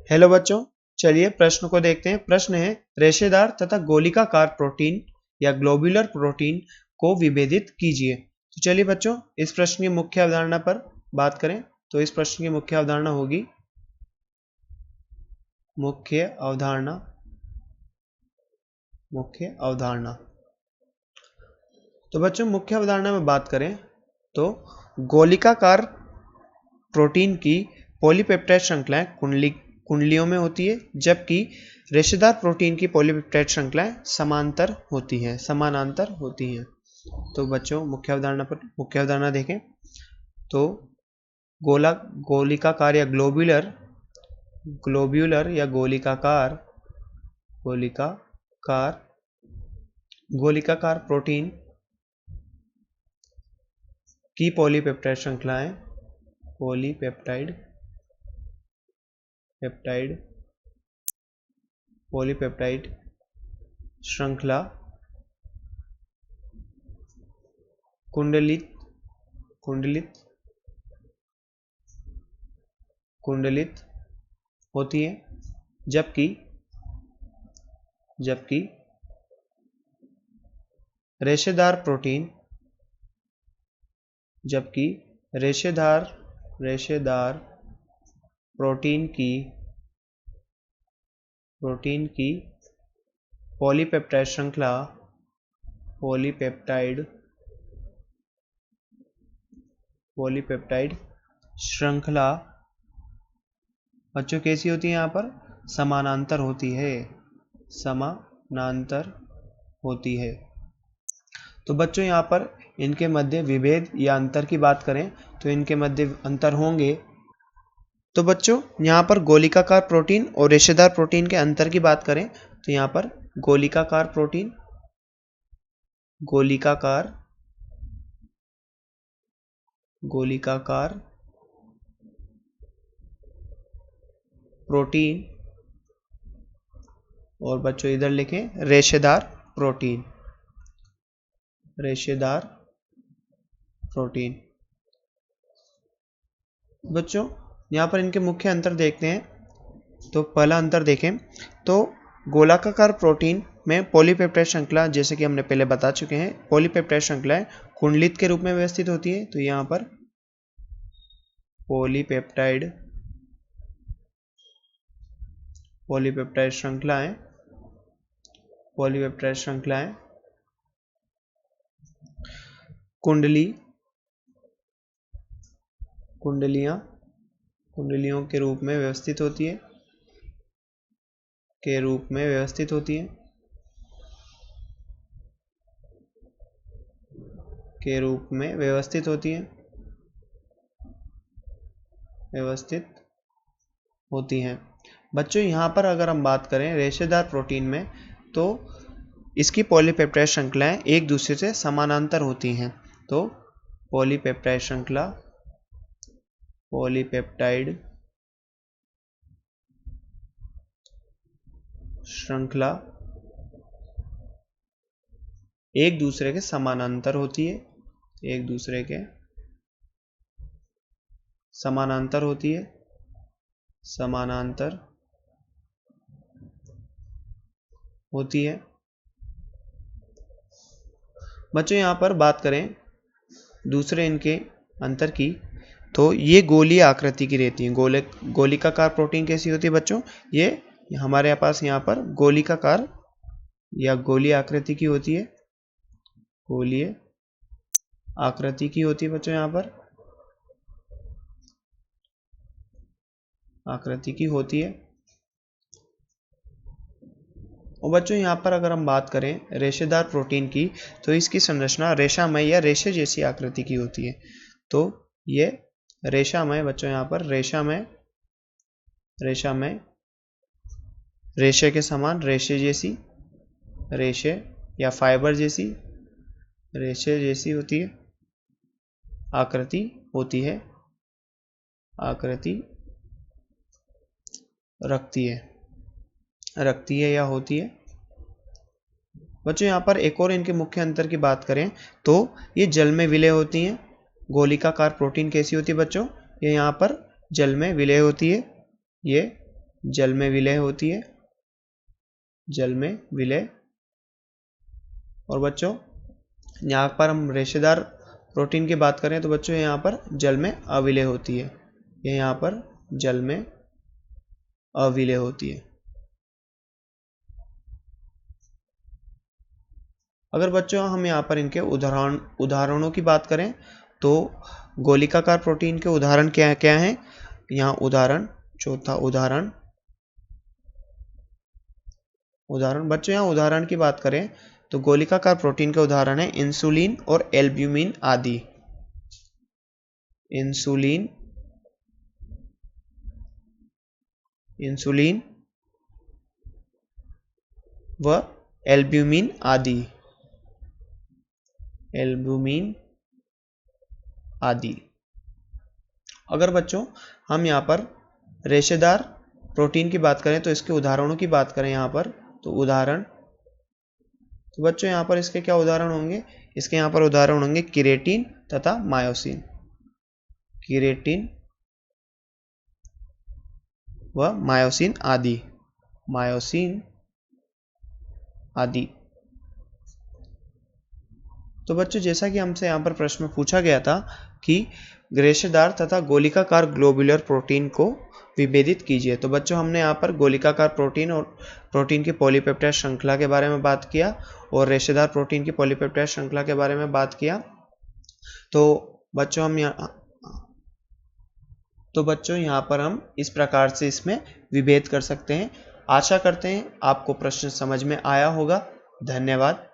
Hello बच्चों, चलिए प्रश्न को देखते हैं। प्रश्न है, रेशेदार तथा गोलिकाकार प्रोटीन या ग्लोब्यूलर प्रोटीन को विभेदित कीजिए। तो चलिए बच्चों, इस प्रश्न की मुख्य अवधारणा पर बात करें। तो इस प्रश्न की मुख्य अवधारणा होगी मुख्य अवधारणा। तो बच्चों, मुख्य अवधारणा में बात करें तो गोलिकाकार प्रोटीन की पॉलीपेप्टाइड श्रृंखलाएं कुंडलियों में होती है, जबकि रेशेदार प्रोटीन की पॉलीपेप्टाइड श्रृंखलाएं समानांतर होती हैं। तो बच्चों, मुख्य अवधारणा देखें तो गोलिकाकार या ग्लोब्यूलर या गोलिकाकार प्रोटीन की पॉलीपेप्टाइड श्रृंखलाएं पॉलीपेप्टाइड श्रृंखला कुंडलित होती है, जबकि रेशेदार प्रोटीन की पॉलीपेप्टाइड श्रृंखला बच्चों कैसी होती है? यहाँ पर समानांतर होती है। तो बच्चों, यहाँ पर इनके मध्य विभेद या अंतर की बात करें तो इनके मध्य अंतर होंगे। तो बच्चों, यहाँ पर गोलिकाकार प्रोटीन और रेशेदार प्रोटीन के अंतर की बात करें तो यहाँ पर गोलिकाकार प्रोटीन और बच्चों इधर लिखें रेशेदार प्रोटीन। बच्चों, यहाँ पर इनके मुख्य अंतर देखते हैं। तो पहला अंतर देखें तो गोलाकार प्रोटीन में पॉलीपेप्टाइड श्रृंखला, जैसे कि हमने पहले बता चुके हैं, पॉलीपेप्टाइड श्रृंखलाएं कुंडलित के रूप में व्यवस्थित होती है। तो यहाँ पर पॉलीपेप्टाइड श्रृंखलाएं कुंडलियों के रूप में व्यवस्थित होती हैं। बच्चों, यहाँ पर अगर हम बात करें रेशेदार प्रोटीन में, तो इसकी पॉलीपेप्टाइड श्रृंखलाएं एक दूसरे से समानांतर होती हैं। तो पॉलीपेप्टाइड श्रृंखला एक दूसरे के समानांतर होती है, बच्चों, यहाँ पर बात करें दूसरे इनके अंतर की, तो ये गोलीय आकृति की रहती है। गोलिकाकार प्रोटीन कैसी होती है बच्चों? ये हमारे पास यहाँ पर गोलिकाकार या गोलीय आकृति की होती है। बच्चों, यहाँ पर आकृति की होती है। और बच्चों, यहाँ पर अगर हम बात करें रेशेदार प्रोटीन की, तो इसकी संरचना रेशामय या रेशे जैसी आकृति की होती है। तो ये रेशामय, बच्चों यहाँ पर रेशामय रेशे के समान, रेशे या फाइबर जैसी रेशे जैसी होती है, आकृति रखती है या होती है। बच्चों, यहाँ पर एक और इनके मुख्य अंतर की बात करें तो ये जल में विलय होती हैं। गोलिकाकार प्रोटीन कैसी होती है बच्चों? ये यहाँ पर जल में विलय होती है, ये जल में विलय होती है, जल में विलय। और बच्चों यहाँ पर हम रेशेदार प्रोटीन की बात करें तो बच्चों यहाँ पर जल में अविलय होती है, ये यहाँ पर जल में अविलय होती है। अगर बच्चों हम यहाँ पर इनके उदाहरणों की बात करें तो गोलिकाकार प्रोटीन के उदाहरण क्या क्या हैं, यहाँ उदाहरण, चौथा उदाहरण बच्चों यहाँ उदाहरण की बात करें तो गोलिकाकार प्रोटीन के उदाहरण है इंसुलिन और एल्ब्यूमिन आदि। इंसुलिन व एल्ब्यूमिन आदि, अगर बच्चों हम यहाँ पर रेशेदार प्रोटीन की बात करें तो इसके उदाहरणों की बात करें यहाँ पर तो उदाहरण, तो बच्चों यहाँ पर इसके क्या उदाहरण होंगे, इसके यहाँ पर उदाहरण होंगे केराटिन तथा मायोसिन, केराटिन व मायोसिन आदि। तो बच्चों जैसा कि हमसे यहाँ पर प्रश्न पूछा गया था कि रेशेदार तथा गोलिकाकार ग्लोबुलर प्रोटीन को विभेदित कीजिए, तो बच्चों हमने यहाँ पर गोलिकाकार प्रोटीन और प्रोटीन की पॉलीपेप्टाइड श्रृंखला के बारे में बात किया और रेशेदार प्रोटीन की पॉलीपेप्टाइड श्रृंखला के बारे में बात किया। तो बच्चों यहाँ पर हम इस प्रकार से इसमें विभेद कर सकते हैं। आशा करते हैं आपको प्रश्न समझ में आया होगा। धन्यवाद।